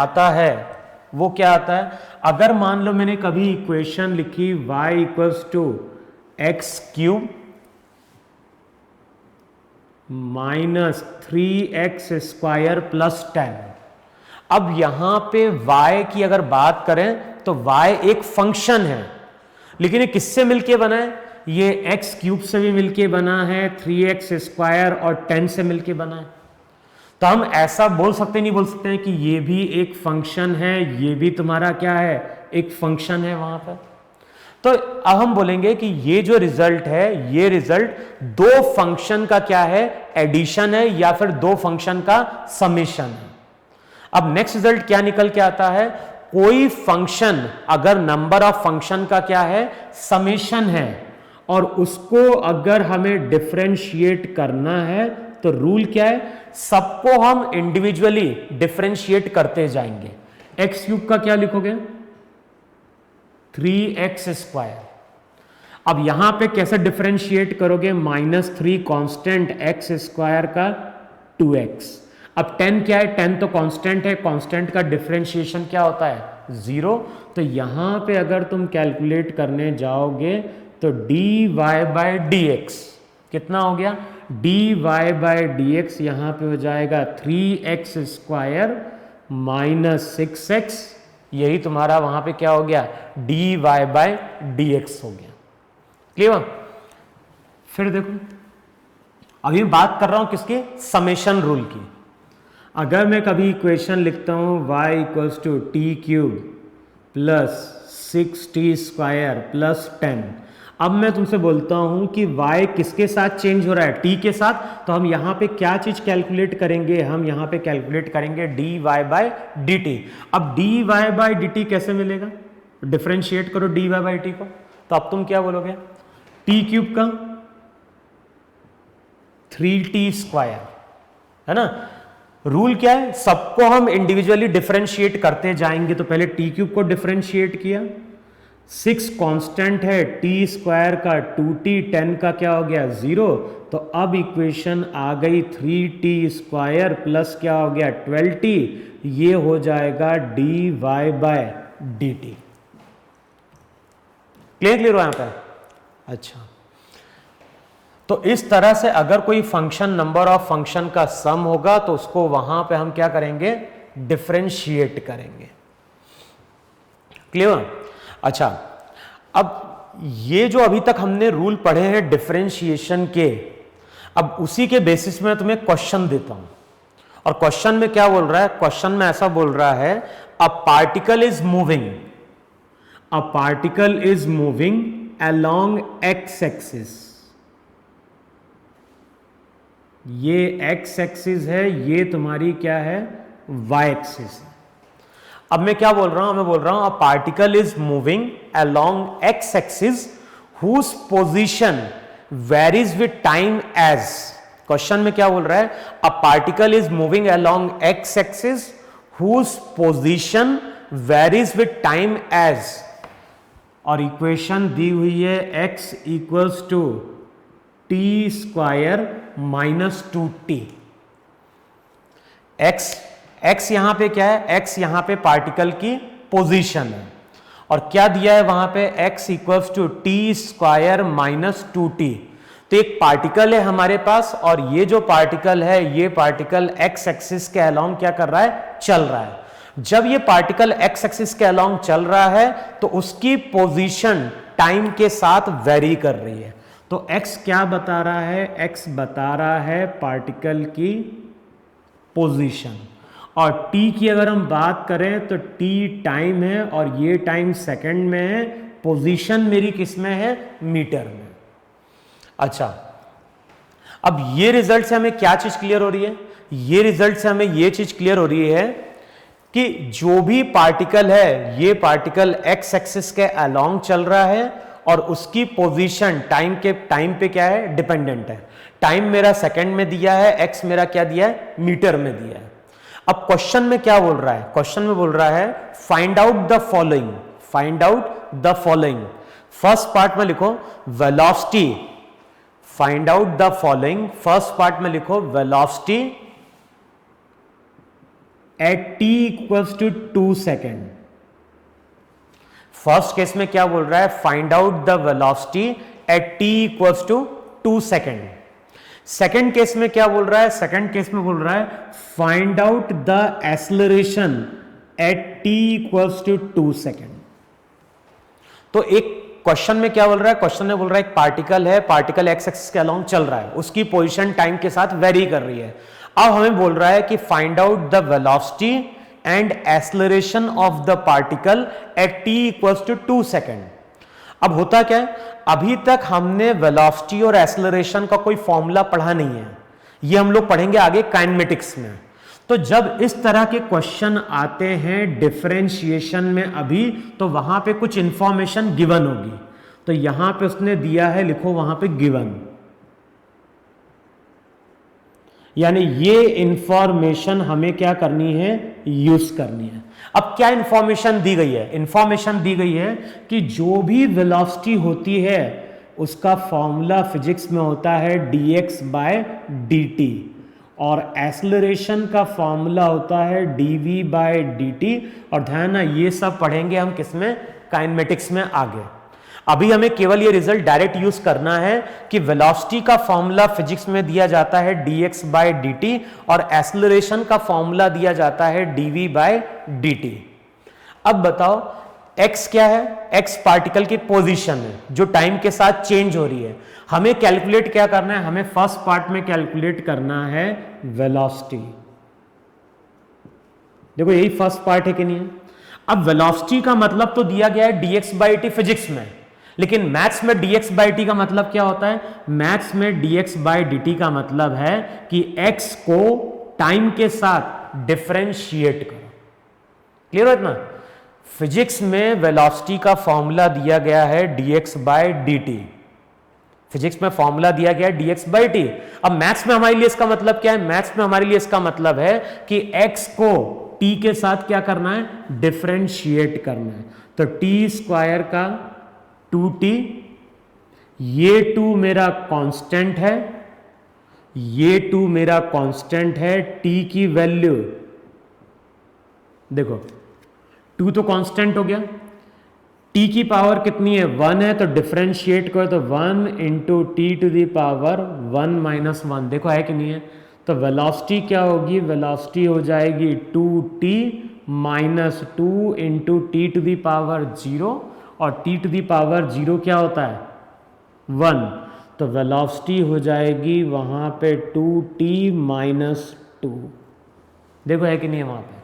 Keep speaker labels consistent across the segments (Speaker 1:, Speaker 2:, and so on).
Speaker 1: आता है वो क्या आता है, अगर मान लो मैंने कभी इक्वेशन लिखी y equals to x cube minus 3x square plus 10। अब यहां पे y की अगर बात करें तो y एक फंक्शन है, लेकिन ये किससे मिलके बना है, ये x क्यूब से भी मिलके बना है, 3x स्क्वायर और 10 से मिलके बना है। तो हम ऐसा बोल सकते नहीं बोल सकते हैं कि ये भी एक फंक्शन है, ये भी तुम्हारा क्या है, एक फंक्शन है वहां पर। तो अब हम बोलेंगे कि ये जो रिजल्ट है, ये रिजल्ट दो फंक्शन का क्या है, एडिशन है या फिर दो फंक्शन का समेशन है। अब नेक्स्ट रिजल्ट क्या निकल के आता है, कोई फंक्शन अगर नंबर ऑफ फंक्शन का क्या है, समेशन है, और उसको अगर हमें डिफरेंशिएट करना है तो रूल क्या है, सबको हम इंडिविजुअली डिफरेंशिएट करते जाएंगे। एक्स क्यूब का क्या लिखोगे, 3x स्क्वायर। अब यहां पे कैसे डिफरेंशिएट करोगे, -3 कांस्टेंट x स्क्वायर का 2x। अब 10 क्या है, 10 तो कांस्टेंट है, कांस्टेंट का डिफरेंशिएशन क्या होता है, 0। तो यहां पे अगर तुम कैलकुलेट करने जाओगे तो dy/dx कितना हो गया, dy/dx यहां पे हो जाएगा 3x स्क्वायर माइनस 6x, यही तुम्हारा वहां पे क्या हो गया, dy/dx हो गया। क्लियर। फिर देखो अभी मैं बात कर रहा हूं किसकी, समेशन रूल की। अगर मैं कभी इक्वेशन लिखता हूं y equals to t cube plus 6t square plus 10, अब मैं तुमसे बोलता हूं कि y किसके साथ चेंज हो रहा है, t के साथ, तो हम यहां पे क्या चीज कैलकुलेट करेंगे, हम यहां पे कैलकुलेट करेंगे dy/dt। अब dy/dt कैसे मिलेगा, डिफरेंशिएट करो dy/dt को, तो अब तुम क्या बोलोगे, t क्यूब का 3t स्क्वायर, है ना। रूल क्या है, सबको हम इंडिविजुअली डिफरेंशिएट करते जाएंगे। तो पहले टी क्यूब को डिफरेंशिएट किया, 6 कांस्टेंट है, टी स्क्वायर का 2t, 10 का क्या हो गया 0। तो अब इक्वेशन आ गई 3t स्क्वायर प्लस क्या हो गया 12t, ये हो जाएगा dy/dt। क्लियर हो यहां पर। अच्छा, तो इस तरह से अगर कोई फंक्शन नंबर ऑफ फंक्शन का सम होगा तो उसको वहां पे हम क्या करेंगे, डिफरेंशिएट करेंगे। क्लियर। अच्छा, अब ये जो अभी तक हमने रूल पढ़े हैं डिफरेंशिएशन के, अब उसी के बेसिस में तुम्हें क्वेश्चन देता हूं। और क्वेश्चन में क्या बोल रहा है, क्वेश्चन में ऐसा बोल रहा है, a particle is moving, a particle is moving along x axis. ये एक्स एक्सिस है, ये तुम्हारी क्या है, वाई एक्सिस है। अब मैं क्या बोल रहा हूं, मैं बोल रहा हूं a particle is moving along x axis whose position varies with time as. Question में क्या बोल रहा है, a particle is moving along x axis whose position varies with time as, और इक्वेशन दी हुई है x equals to t square minus 2t। x यहां पे क्या है, x यहां पे पार्टिकल की पोजीशन है, और क्या दिया है वहां पे, x equals to t square minus 2t। तो एक पार्टिकल है हमारे पास, और ये जो पार्टिकल है, ये पार्टिकल x एक्सिस के अलोंग क्या कर रहा है, चल रहा है। जब ये पार्टिकल x एक्सिस के अलोंग चल रहा है तो उसकी पोजीशन टाइम के साथ वेरी कर रही है। तो x क्या बता रहा है, x बता रहा है पार्टिकल की पोजीशन, और t की अगर हम बात करें तो t टाइम है, और ये टाइम सेकंड में है, पोजीशन मेरी किस में है, मीटर में। अच्छा, अब ये रिजल्ट से हमें क्या चीज क्लियर हो रही है, ये रिजल्ट से हमें ये चीज क्लियर हो रही है कि जो भी पार्टिकल है, ये पार्टिकल x एक्सिस के अलोंग चल रहा है, और उसकी पोजीशन टाइम पे क्या है, डिपेंडेंट है। टाइम मेरा सेकंड में दिया है, x मेरा क्या दिया है, मीटर में दिया है। अब क्वेश्चन में क्या बोल रहा है, क्वेश्चन में बोल रहा है find out the following, find out the following. First part में लिखो velocity, find out the following. First part में लिखो velocity at t equals to 2 second. First case में क्या बोल रहा है, find out the velocity at t equals to 2 second. Second case में क्या बोल रहा है, सेकेंड केस में बोल रहा है find out the acceleration at t equals to 2 second. तो एक क्वेश्चन में क्या बोल रहा है, क्वेश्चन में बोल रहा है एक पार्टिकल है, पार्टिकल एक्स एक्सिस के अलोंग चल रहा है, उसकी पोजीशन टाइम के साथ वेरी कर रही है। अब हमें बोल रहा है कि find out the velocity and acceleration of the particle at t equals to 2 second. अब होता क्या है, अभी तक हमने वेलोसिटी और एक्सेलरेशन का कोई फॉर्मूला पढ़ा नहीं है, ये हम लोग पढ़ेंगे आगे काइनेमेटिक्स में। तो जब इस तरह के क्वेश्चन आते हैं डिफरेंशिएशन में अभी, तो वहां पे कुछ इंफॉर्मेशन गिवन होगी। तो यहां पे उसने दिया है, लिखो वहां पे गिवन, यानी ये इंफॉर्मेशन हमें क्या करनी है, यूज करनी है। अब क्या इंफॉर्मेशन दी गई है, इंफॉर्मेशन दी गई है कि जो भी वेलोसिटी होती है उसका फॉर्मूला फिजिक्स में होता है dx बाय dt, और एक्सेलरेशन का फॉर्मूला होता है dv बाय dt। और ध्यान ना, ये सब पढ़ेंगे हम किसमें, काइनेमेटिक्स में आगे। अभी हमें केवल ये रिजल्ट डायरेक्ट यूज करना है कि वेलोसिटी का फॉर्मूला फिजिक्स में दिया जाता है dx बाय dt, और एक्सेलरेशन का फॉर्मूला दिया जाता है dv बाय dt। अब बताओ x क्या है, x पार्टिकल की पोजीशन है जो टाइम के साथ चेंज हो रही है। हमें कैलकुलेट क्या करना है, हमें फर्स्ट पार्ट में कैलकुलेट करना है वेलोसिटी। देखो यही फर्स्ट पार्ट है कि नहीं है। अब वेलोसिटी का मतलब तो दिया गया है dx बाई टी फिजिक्स में, लेकिन मैथ्स में dx बाई टी का मतलब क्या होता है, मैथ्स में dx बाई dt का मतलब है कि x को टाइम के साथ डिफरेंशिएट करो। क्लियर हो इतना। फिजिक्स में वेलोसिटी का फॉर्मूला दिया गया है dx बाय dt, फिजिक्स में फॉर्मूला दिया गया है dx बाय टी। अब मैथ्स में हमारे लिए इसका मतलब क्या है, मैथ्स में हमारे लिए इसका मतलब है कि x को t के साथ क्या करना है, डिफरेंशिएट करना है। तो t स्क्वायर का 2t, ये 2 मेरा कांस्टेंट है, ये 2 मेरा कांस्टेंट है, t की वैल्यू देखो 2 तो कांस्टेंट हो गया, t की पावर कितनी है, 1 है, तो डिफरेंशिएट करो तो 1 into t to the power 1 minus 1। देखो है कि नहीं है। तो वेलोसिटी क्या होगी, वेलोसिटी हो जाएगी 2t minus 2 into t to the power 0, और t टू दी पावर 0 क्या होता है, 1। तो वेलोसिटी हो जाएगी वहां पे 2t माइनस 2। देखो है कि नहीं है वहां पे।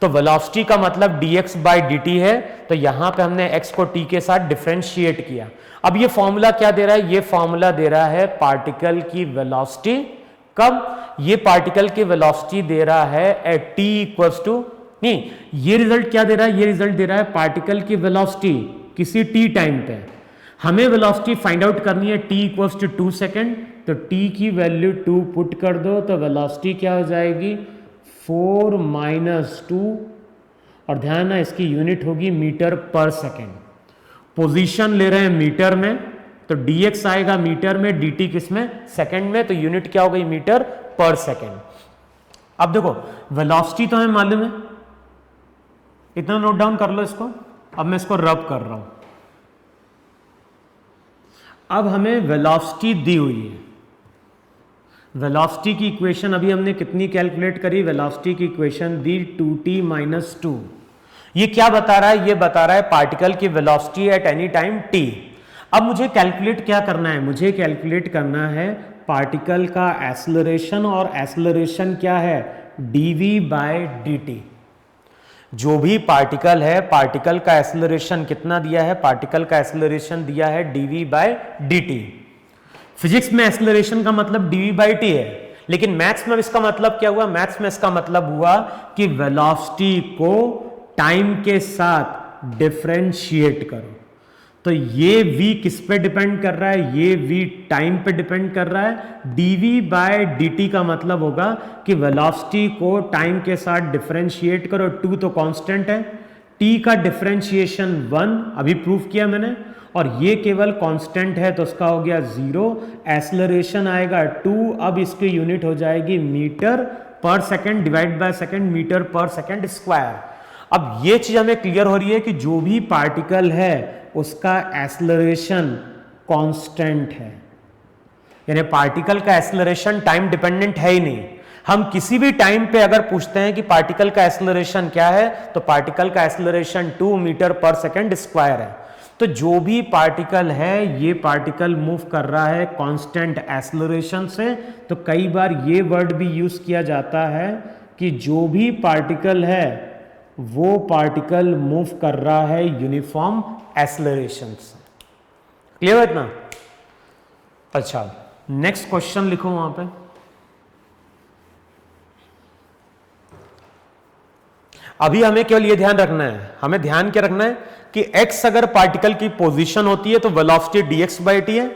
Speaker 1: तो वेलोसिटी का मतलब dx बाई dt है, तो यहां पे हमने x को t के साथ डिफरेंशिएट किया। अब ये फॉर्मूला क्या दे रहा है, ये फॉर्मूला दे रहा है पार्टिकल की वेलोसिटी। कब, ये पार्टिकल की वेलोसिटी दे रहा है एट t इक्वल्स टू, नहीं ये रिजल्ट क्या दे रहा है, ये रिजल्ट दे रहा है पार्टिकल की वेलोसिटी किसी t टाइम पे। हमें वेलोसिटी फाइंड आउट करनी है t इक्वल्स टू 2 सेकेंड, तो t की वैल्यू 2 पुट कर दो, तो वेलोसिटी क्या हो जाएगी 4 माइनस 2, और ध्यान है इसकी यूनिट होगी मीटर पर सेकेंड। पोजीशन ले रहे हैं मीटर में, तो dx आएगा मीटर में, dt किस में, सेकेंड में, तो यूनिट क्या हो गई मीटर पर सेकेंड। अब देखो वेलोसिटी तो हमें मालूम है, इतना नोट डाउन कर लो इसको। अब मैं इसको रब कर रहा हूं। अब हमें वेलोसिटी दी हुई है, वेलोसिटी की इक्वेशन अभी हमने कितनी कैलकुलेट करी, वेलोसिटी की इक्वेशन दी 2t माइनस 2। ये क्या बता रहा है, ये बता रहा है पार्टिकल की velocity at any time t। अब मुझे कैलकुलेट क्या करना है, मुझे कैलकुलेट करना है पार्टिकल का एक्सेलरेशन, और एक्सेलरेशन क्या है dv बाय dt। जो भी पार्टिकल है, पार्टिकल का एक्सेलरेशन कितना दिया है, पार्टिकल का एक्सेलरेशन दिया है dv बाय dt। फिजिक्स में एक्सेलरेशन का मतलब dv बाई टी है, लेकिन मैथ्स में इसका मतलब क्या हुआ, मैथ्स में इसका मतलब हुआ कि वेलोसिटी को टाइम के साथ डिफरेंशिएट करो। तो ये v किस पे डिपेंड कर रहा है, ये v टाइम पे डिपेंड कर रहा है। dv बाय dt का मतलब होगा कि वेलोसिटी को टाइम के साथ डिफरेंशिएट करो। 2 तो कांस्टेंट है, t का डिफरेंशिएशन 1 अभी प्रूफ किया मैंने, और ये केवल कांस्टेंट है तो उसका हो गया 0। एक्सेलरेशन आएगा 2, अब इसकी यूनिट हो जाएगी मीटर पर second divide by second metre पर सेकेंड स्क्वायर। अब ये चीज हमें क्लियर हो रही है कि जो भी पार्टिकल है उसका एक्सेलरेशन कांस्टेंट है, यानी पार्टिकल का एक्सेलरेशन टाइम डिपेंडेंट है ही नहीं। हम किसी भी टाइम पे अगर पूछते हैं कि पार्टिकल का एक्सेलरेशन क्या है, तो पार्टिकल का एक्सेलरेशन 2 मीटर पर सेकेंड स्क्वायर है। तो जो भी पार्टिकल है, ये पार्टिकल मूव कर रहा है कांस्टेंट एक्सेलरेशन से। तो कई बार ये वर्ड भी यूज किया जाता है कि जो भी पार्टिकल है वो पार्टिकल मूव कर रहा है यूनिफॉर्म एक्सेलरेशन से। क्लियर है इतना? अच्छा, नेक्स्ट क्वेश्चन लिखो वहां पे। अभी हमें केवल ये ध्यान रखना है, हमें ध्यान क्या रखना है कि x अगर पार्टिकल की पोजीशन होती है तो वेलोसिटी dx बाई टी है,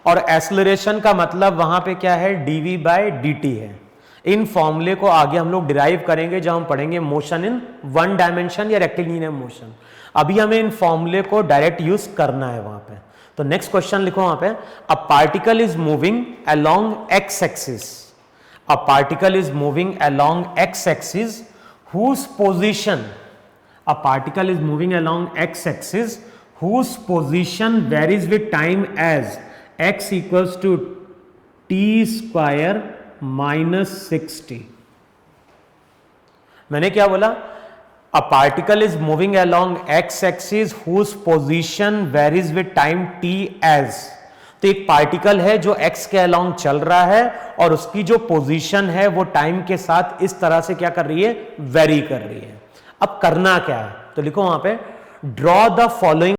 Speaker 1: और एक्सेलरेशन का मतलब वहां पे क्या है, dv बाई dt है। इन फॉर्मूले को आगे हम लोग डिराइव करेंगे जब हम पढ़ेंगे मोशन इन वन डायमेंशन या रेक्टिलिनियर मोशन। अभी हमें इन फॉर्मूले को डायरेक्ट यूज करना है वहां पे। तो नेक्स्ट क्वेश्चन लिखो वहां पे, अ particle is moving along x axis, a particle is moving along x axis whose position, a particle is moving along x axis whose position varies with time as x equals to t square minus 60। मैंने क्या बोला? a particle is moving along x axis whose position varies with time t as। तो एक particle है जो x के along चल रहा है और उसकी जो पोजीशन है वो टाइम के साथ इस तरह से क्या कर रही है, वेरी कर रही है। अब करना क्या है, तो लिखो वहां पे, ड्रॉ द फॉलोइंग